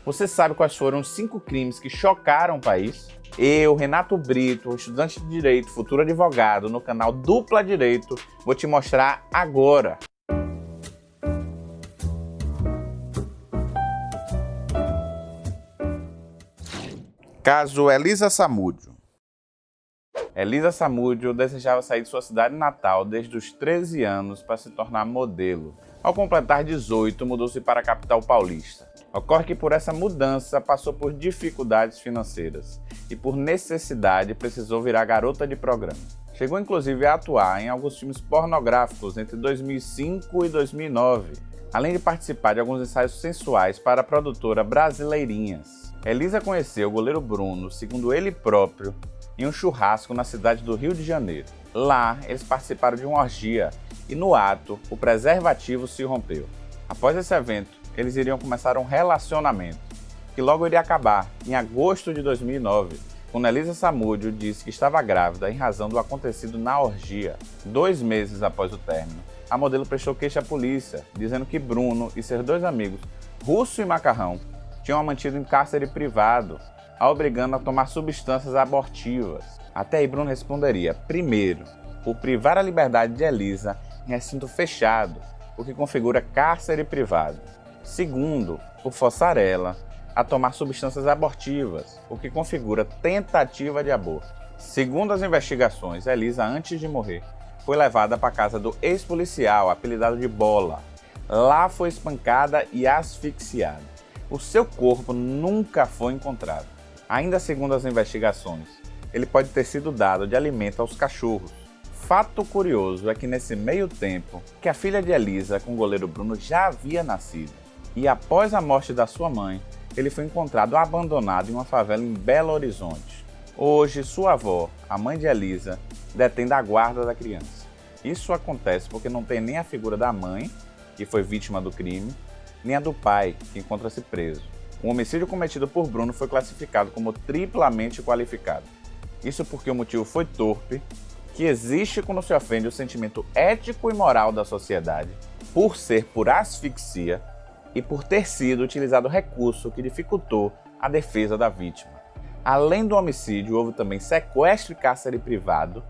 Você sabe quais foram os 5 crimes que chocaram o país? Eu, Renato Brito, estudante de Direito, futuro advogado, no canal Dupla Direito, vou te mostrar agora. Caso Elisa Samúdio. Elisa Samúdio desejava sair de sua cidade natal desde os 13 anos para se tornar modelo. Ao completar 18, mudou-se para a capital paulista. Ocorre que por essa mudança passou por dificuldades financeiras e por necessidade precisou virar garota de programa. Chegou inclusive a atuar em alguns filmes pornográficos entre 2005 e 2009, além de participar de alguns ensaios sensuais para a produtora Brasileirinhas. Elisa conheceu o goleiro Bruno, segundo ele próprio, em um churrasco na cidade do Rio de Janeiro. Lá, eles participaram de uma orgia e no ato, o preservativo se rompeu. Após esse evento, eles iriam começar um relacionamento, que logo iria acabar em agosto de 2009, quando Elisa Samúdio disse que estava grávida em razão do acontecido na orgia. 2 meses após o término, a modelo prestou queixa à polícia, dizendo que Bruno e seus 2 amigos, Russo e Macarrão, tinham a mantido em cárcere privado, a obrigando a tomar substâncias abortivas. Até aí Bruno responderia, primeiro, por privar a liberdade de Elisa em recinto fechado, o que configura cárcere privado. Segundo, por forçar ela a tomar substâncias abortivas, o que configura tentativa de aborto. Segundo as investigações, Elisa, antes de morrer, foi levada para a casa do ex-policial, apelidado de Bola. Lá foi espancada e asfixiada. O seu corpo nunca foi encontrado. Ainda segundo as investigações, ele pode ter sido dado de alimento aos cachorros. Fato curioso é que nesse meio tempo, que a filha de Elisa com o goleiro Bruno já havia nascido. E após a morte da sua mãe, ele foi encontrado abandonado em uma favela em Belo Horizonte. Hoje, sua avó, a mãe de Elisa, detém da guarda da criança. Isso acontece porque não tem nem a figura da mãe, que foi vítima do crime, nem a do pai, que encontra-se preso. O homicídio cometido por Bruno foi classificado como triplamente qualificado. Isso porque o motivo foi torpe, que existe quando se ofende o sentimento ético e moral da sociedade, por ser por asfixia e por ter sido utilizado recurso que dificultou a defesa da vítima. Além do homicídio, houve também sequestro e cárcere privado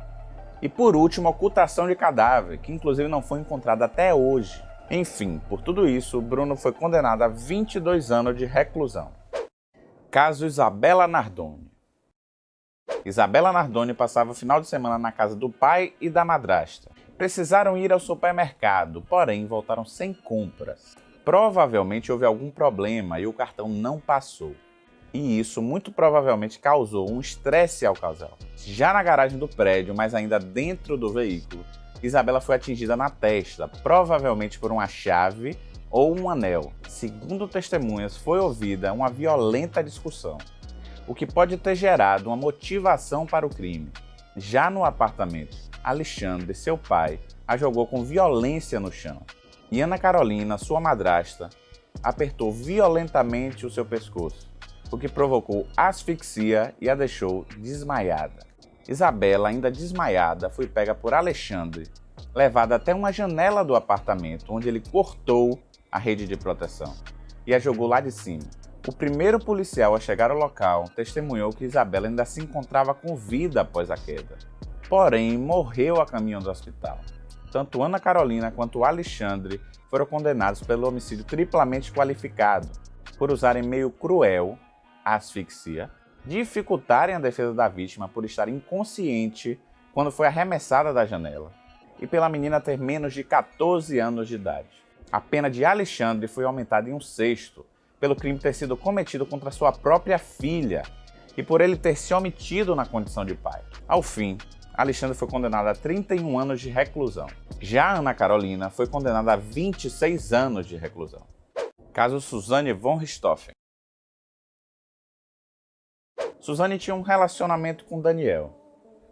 e, por último, ocultação de cadáver, que inclusive não foi encontrada até hoje. Enfim, por tudo isso, Bruno foi condenado a 22 anos de reclusão. Caso Isabela Nardoni. Isabela Nardoni passava o final de semana na casa do pai e da madrasta. Precisaram ir ao supermercado, porém voltaram sem compras. Provavelmente houve algum problema e o cartão não passou. E isso muito provavelmente causou um estresse ao casal. Já na garagem do prédio, mas ainda dentro do veículo, Isabela foi atingida na testa, provavelmente por uma chave ou um anel. Segundo testemunhas, foi ouvida uma violenta discussão, o que pode ter gerado uma motivação para o crime. Já no apartamento, Alexandre, seu pai, a jogou com violência no chão. E Ana Carolina, sua madrasta, apertou violentamente o seu pescoço, o que provocou asfixia e a deixou desmaiada. Isabela, ainda desmaiada, foi pega por Alexandre, levada até uma janela do apartamento, onde ele cortou a rede de proteção e a jogou lá de cima. O primeiro policial a chegar ao local testemunhou que Isabela ainda se encontrava com vida após a queda, porém morreu a caminho do hospital. Tanto Ana Carolina quanto Alexandre foram condenados pelo homicídio triplamente qualificado, por usarem meio cruel a asfixia, dificultarem a defesa da vítima por estar inconsciente quando foi arremessada da janela, e pela menina ter menos de 14 anos de idade. A pena de Alexandre foi aumentada em 1/6, pelo crime ter sido cometido contra sua própria filha e por ele ter se omitido na condição de pai. Ao fim, Alexandre foi condenado a 31 anos de reclusão. Já Ana Carolina foi condenada a 26 anos de reclusão. Caso Suzane von Richthofen. Suzane tinha um relacionamento com Daniel,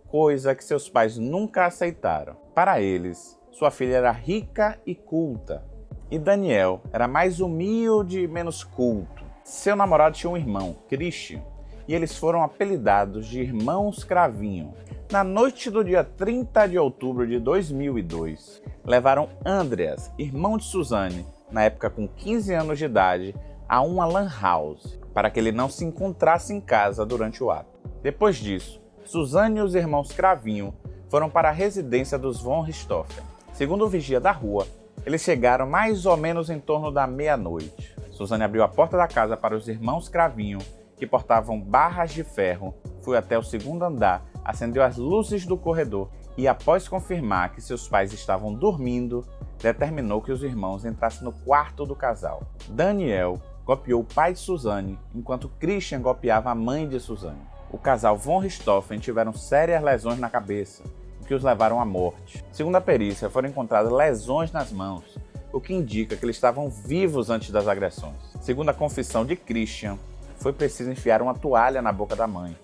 coisa que seus pais nunca aceitaram. Para eles, sua filha era rica e culta, e Daniel era mais humilde e menos culto. Seu namorado tinha um irmão, Christian, e eles foram apelidados de Irmãos Cravinho. Na noite do dia 30 de outubro de 2002, levaram Andreas, irmão de Suzane, na época com 15 anos de idade, a uma lan house, para que ele não se encontrasse em casa durante o ato. Depois disso, Suzane e os irmãos Cravinho foram para a residência dos von Richthofen. Segundo o vigia da rua, eles chegaram mais ou menos em torno da meia-noite. Suzane abriu a porta da casa para os irmãos Cravinho, que portavam barras de ferro, foi até o segundo andar, acendeu as luzes do corredor e, após confirmar que seus pais estavam dormindo, determinou que os irmãos entrassem no quarto do casal. Daniel golpeou o pai de Suzane, enquanto Christian golpeava a mãe de Suzane. O casal von Richthofen tiveram sérias lesões na cabeça, o que os levaram à morte. Segundo a perícia, foram encontradas lesões nas mãos, o que indica que eles estavam vivos antes das agressões. Segundo a confissão de Christian, foi preciso enfiar uma toalha na boca da mãe,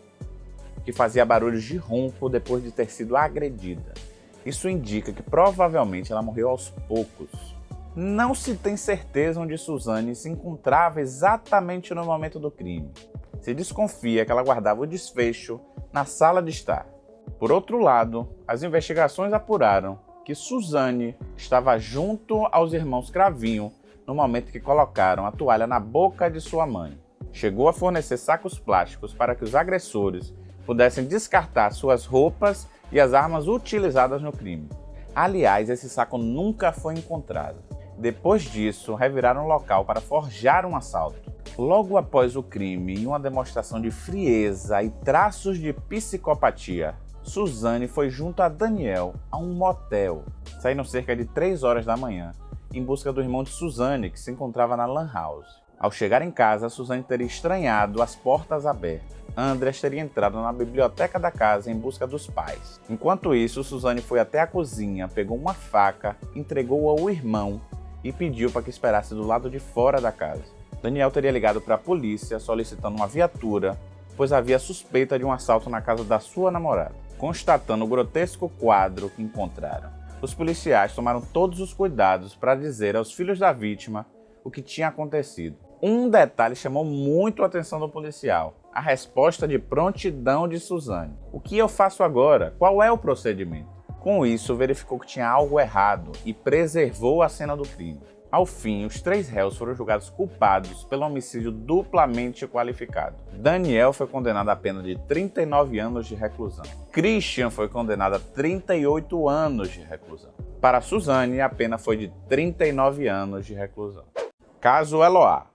que fazia barulhos de ronco depois de ter sido agredida. Isso indica que provavelmente ela morreu aos poucos. Não se tem certeza onde Suzane se encontrava exatamente no momento do crime. Se desconfia que ela guardava o desfecho na sala de estar. Por outro lado, as investigações apuraram que Suzane estava junto aos irmãos Cravinho no momento que colocaram a toalha na boca de sua mãe. Chegou a fornecer sacos plásticos para que os agressores pudessem descartar suas roupas e as armas utilizadas no crime. Aliás, esse saco nunca foi encontrado. Depois disso, reviraram o local para forjar um assalto. Logo após o crime, em uma demonstração de frieza e traços de psicopatia, Suzane foi junto a Daniel a um motel. Saíram cerca de 3 horas da manhã, em busca do irmão de Suzane, que se encontrava na lan house. Ao chegar em casa, Suzane teria estranhado as portas abertas. Andrés teria entrado na biblioteca da casa em busca dos pais. Enquanto isso, Suzane foi até a cozinha, pegou uma faca, entregou-a ao irmão e pediu para que esperasse do lado de fora da casa. Daniel teria ligado para a polícia solicitando uma viatura, pois havia suspeita de um assalto na casa da sua namorada. Constatando o grotesco quadro que encontraram, os policiais tomaram todos os cuidados para dizer aos filhos da vítima o que tinha acontecido. Um detalhe chamou muito a atenção do policial: a resposta de prontidão de Suzane. O que eu faço agora? Qual é o procedimento? Com isso, verificou que tinha algo errado e preservou a cena do crime. Ao fim, os 3 réus foram julgados culpados pelo homicídio duplamente qualificado. Daniel foi condenado a pena de 39 anos de reclusão. Christian foi condenado a 38 anos de reclusão. Para Suzane, a pena foi de 39 anos de reclusão. Caso Eloá.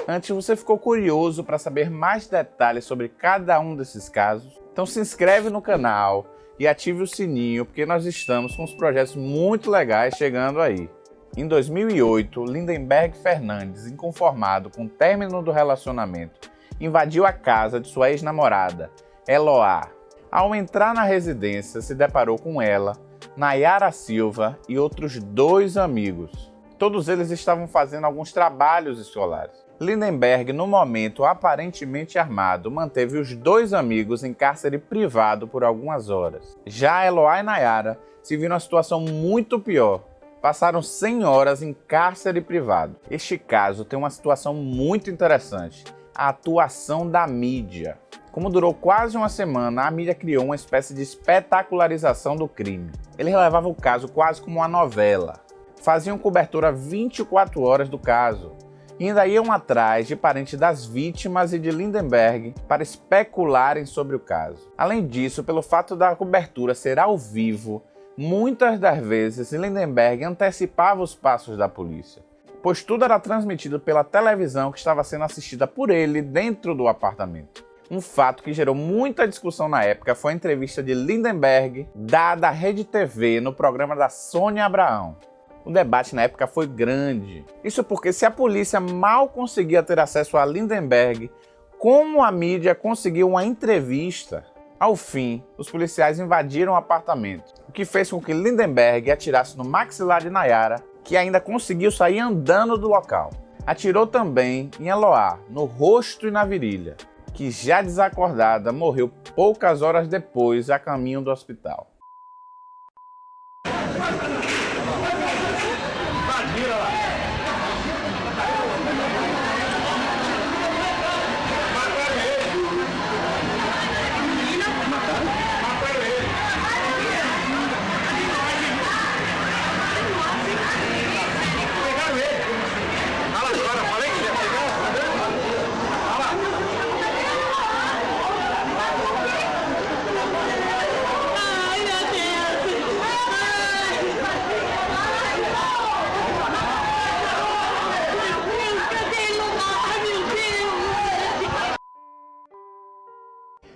Antes, você ficou curioso para saber mais detalhes sobre cada um desses casos? Então se inscreve no canal e ative o sininho, porque nós estamos com uns projetos muito legais chegando aí. Em 2008, Lindenberg Fernandes, inconformado com o término do relacionamento, invadiu a casa de sua ex-namorada, Eloá. Ao entrar na residência, se deparou com ela, Nayara Silva e outros 2 amigos. Todos eles estavam fazendo alguns trabalhos escolares. Lindenberg, no momento aparentemente armado, manteve os 2 amigos em cárcere privado por algumas horas. Já Eloá e Nayara se viram numa situação muito pior. Passaram 100 horas em cárcere privado. Este caso tem uma situação muito interessante: a atuação da mídia. Como durou quase uma semana, a mídia criou uma espécie de espetacularização do crime. Eles levavam o caso quase como uma novela. Faziam cobertura 24 horas do caso. E ainda iam atrás de parentes das vítimas e de Lindenberg para especularem sobre o caso. Além disso, pelo fato da cobertura ser ao vivo, muitas das vezes Lindenberg antecipava os passos da polícia, pois tudo era transmitido pela televisão que estava sendo assistida por ele dentro do apartamento. Um fato que gerou muita discussão na época foi a entrevista de Lindenberg dada à Rede TV no programa da Sônia Abraão. O debate na época foi grande. Isso porque se a polícia mal conseguia ter acesso a Lindenberg, como a mídia conseguiu uma entrevista? Ao fim, os policiais invadiram o apartamento, o que fez com que Lindenberg atirasse no maxilar de Nayara, que ainda conseguiu sair andando do local. Atirou também em Eloá, no rosto e na virilha, que já desacordada morreu poucas horas depois a caminho do hospital.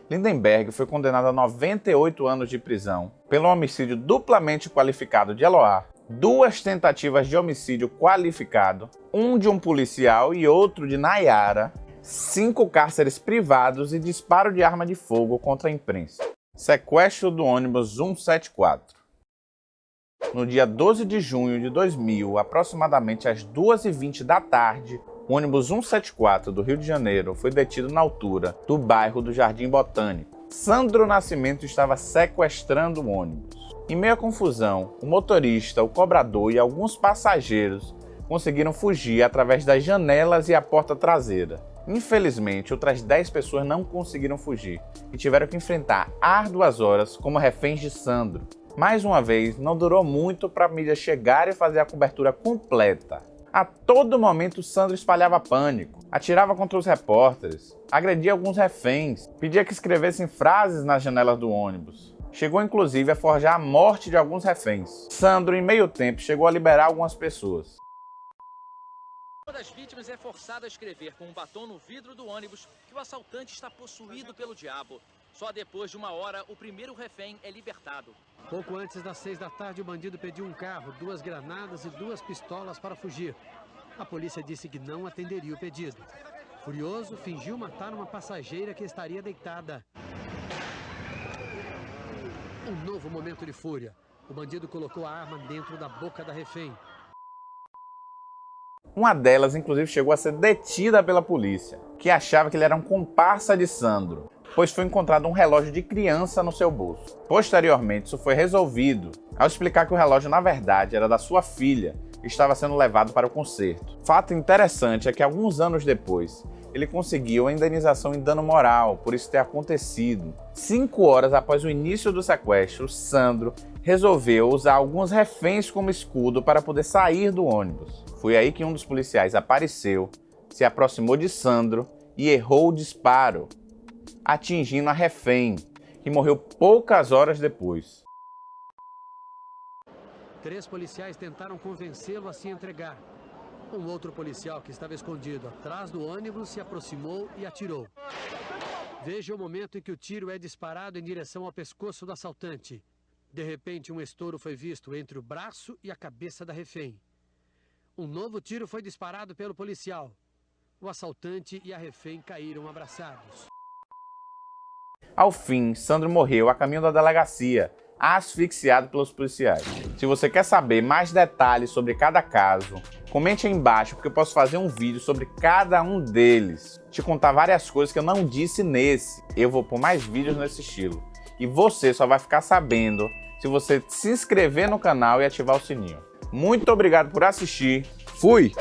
Lindenberg foi condenado a 98 anos de prisão pelo homicídio duplamente qualificado de Eloá, 2 tentativas de homicídio qualificado, um de um policial e outro de Nayara, 5 cárceres privados e disparo de arma de fogo contra a imprensa. Sequestro do ônibus 174. No dia 12 de junho de 2000, aproximadamente às 2h20 da tarde, o ônibus 174 do Rio de Janeiro foi detido na altura do bairro do Jardim Botânico. Sandro Nascimento estava sequestrando o ônibus. Em meio à confusão, o motorista, o cobrador e alguns passageiros conseguiram fugir através das janelas e a porta traseira. Infelizmente, outras 10 pessoas não conseguiram fugir e tiveram que enfrentar árduas horas como reféns de Sandro. Mais uma vez, não durou muito para a mídia chegar e fazer a cobertura completa. A todo momento, Sandro espalhava pânico, atirava contra os repórteres, agredia alguns reféns, pedia que escrevessem frases nas janelas do ônibus. Chegou inclusive a forjar a morte de alguns reféns. Sandro, em meio tempo, chegou a liberar algumas pessoas. Uma das vítimas é forçada a escrever com um batom no vidro do ônibus que o assaltante está possuído pelo diabo. Só depois de 1 hora, o primeiro refém é libertado. Pouco antes das 6 da tarde, o bandido pediu um carro, 2 granadas e 2 pistolas para fugir. A polícia disse que não atenderia o pedido. Furioso, fingiu matar uma passageira que estaria deitada. Um novo momento de fúria. O bandido colocou a arma dentro da boca da refém. Uma delas, inclusive, chegou a ser detida pela polícia, que achava que ele era um comparsa de Sandro, pois foi encontrado um relógio de criança no seu bolso. Posteriormente, isso foi resolvido ao explicar que o relógio, na verdade, era da sua filha e estava sendo levado para o concerto. Fato interessante é que, alguns anos depois, ele conseguiu a indenização em dano moral por isso ter acontecido. 5 horas após o início do sequestro, Sandro resolveu usar alguns reféns como escudo para poder sair do ônibus. Foi aí que um dos policiais apareceu, se aproximou de Sandro e errou o disparo, atingindo a refém, que morreu poucas horas depois. 3 policiais tentaram convencê-lo a se entregar. Um outro policial que estava escondido atrás do ônibus se aproximou e atirou. Veja o momento em que o tiro é disparado em direção ao pescoço do assaltante. De repente, um estouro foi visto entre o braço e a cabeça da refém. Um novo tiro foi disparado pelo policial. O assaltante e a refém caíram abraçados. Ao fim, Sandro morreu a caminho da delegacia, asfixiado pelos policiais. Se você quer saber mais detalhes sobre cada caso, comente aí embaixo, porque eu posso fazer um vídeo sobre cada um deles, te contar várias coisas que eu não disse nesse. Eu vou pôr mais vídeos nesse estilo. E você só vai ficar sabendo se você se inscrever no canal e ativar o sininho. Muito obrigado por assistir. Fui!